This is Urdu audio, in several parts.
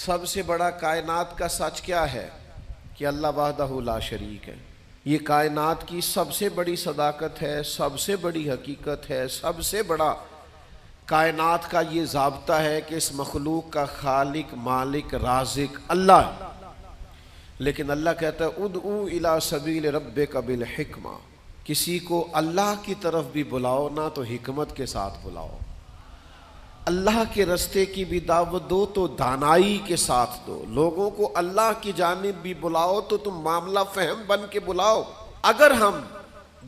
سب سے بڑا کائنات کا سچ کیا ہے؟ کہ اللہ وحدہ لا شریک ہے۔ یہ کائنات کی سب سے بڑی صداقت ہے، سب سے بڑی حقیقت ہے، سب سے بڑا کائنات کا یہ ضابطہ ہے کہ اس مخلوق کا خالق، مالک، رازق اللہ ہے۔ لیکن اللہ کہتا ہے ادعو الی سبیل ربک بالحکمہ، کسی کو اللہ کی طرف بھی بلاؤ نہ تو حکمت کے ساتھ بلاؤ، اللہ کے رستے کی بھی دعوت دو تو دانائی کے ساتھ دو، لوگوں کو اللہ کی جانب بھی بلاؤ تو تم معاملہ فہم بن کے بلاؤ۔ اگر ہم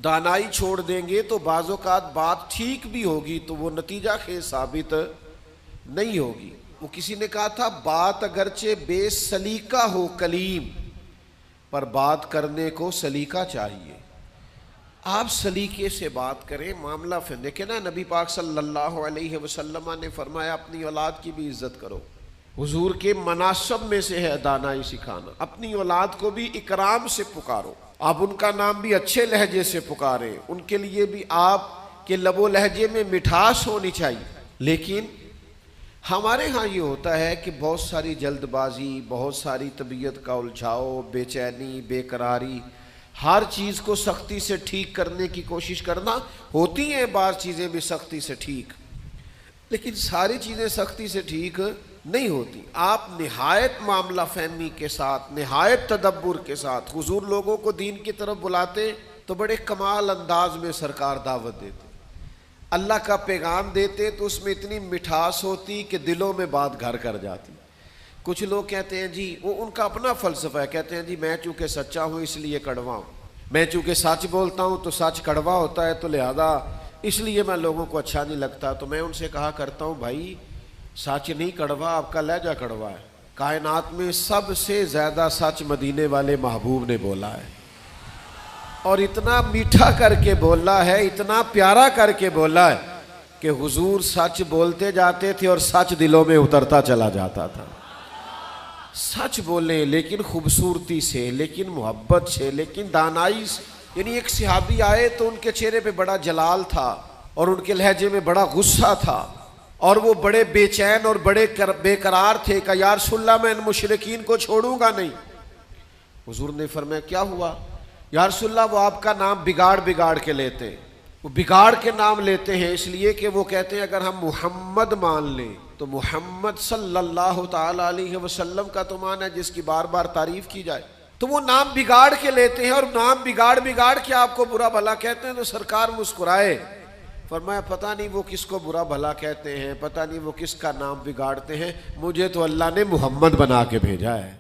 دانائی چھوڑ دیں گے تو بعض اوقات بات ٹھیک بھی ہوگی تو وہ نتیجہ خیز ثابت نہیں ہوگی۔ وہ کسی نے کہا تھا بات اگرچہ بے سلیقہ ہو کلیم، پر بات کرنے کو سلیقہ چاہیے۔ آپ سلیقے سے بات کریں، معاملہ فہم۔ دیکھیں نا نبی پاک صلی اللہ علیہ وسلم نے فرمایا اپنی اولاد کی بھی عزت کرو۔ حضور کے مناسب میں سے ہے دانائی سکھانا، اپنی اولاد کو بھی اکرام سے پکارو، آپ ان کا نام بھی اچھے لہجے سے پکاریں، ان کے لیے بھی آپ کے لب و لہجے میں مٹھاس ہونی چاہیے۔ لیکن ہمارے ہاں یہ ہوتا ہے کہ بہت ساری جلد بازی، بہت ساری طبیعت کا الجھاؤ، بے چینی، بے قراری، ہر چیز کو سختی سے ٹھیک کرنے کی کوشش کرنا۔ ہوتی ہیں بعض چیزیں بھی سختی سے ٹھیک، لیکن ساری چیزیں سختی سے ٹھیک نہیں ہوتی۔ آپ نہایت معاملہ فہمی کے ساتھ، نہایت تدبر کے ساتھ حضور لوگوں کو دین کی طرف بلاتے تو بڑے کمال انداز میں سرکار دعوت دیتے، اللہ کا پیغام دیتے تو اس میں اتنی مٹھاس ہوتی کہ دلوں میں بات گھر کر جاتی۔ کچھ لوگ کہتے ہیں جی، وہ ان کا اپنا فلسفہ ہے، کہتے ہیں جی میں چونکہ سچا ہوں اس لیے کڑوا ہوں، میں چونکہ سچ بولتا ہوں تو سچ کڑوا ہوتا ہے تو لہذا اس لیے میں لوگوں کو اچھا نہیں لگتا۔ تو میں ان سے کہا کرتا ہوں بھائی سچ نہیں کڑوا، آپ کا لہجہ کڑوا ہے۔ کائنات میں سب سے زیادہ سچ مدینے والے محبوب نے بولا ہے، اور اتنا میٹھا کر کے بولا ہے، اتنا پیارا کر کے بولا ہے کہ حضور سچ بولتے جاتے تھے اور سچ دلوں میں اترتا چلا جاتا تھا۔ سچ بولیں لیکن خوبصورتی سے، لیکن محبت سے، لیکن دانائی سے۔ یعنی ایک صحابی آئے تو ان کے چہرے پہ بڑا جلال تھا اور ان کے لہجے میں بڑا غصہ تھا، اور وہ بڑے بے چین اور بڑے بے قرار تھے کہ یا رسول اللہ میں ان مشرکین کو چھوڑوں گا نہیں۔ حضور نے فرمایا کیا ہوا؟ یا رسول اللہ وہ آپ کا نام بگاڑ کے لیتے ہیں، وہ بگاڑ کے نام لیتے ہیں اس لیے کہ وہ کہتے ہیں اگر ہم محمد مان لیں تو محمد صلی اللہ تعالی علیہ وسلم کا تو مان ہے جس کی بار بار تعریف کی جائے، تو وہ نام بگاڑ کے لیتے ہیں، اور نام بگاڑ کے آپ کو برا بھلا کہتے ہیں۔ تو سرکار مسکرائے، فرمایا پتہ نہیں وہ کس کو برا بھلا کہتے ہیں، پتہ نہیں وہ کس کا نام بگاڑتے ہیں، مجھے تو اللہ نے محمد بنا کے بھیجا ہے۔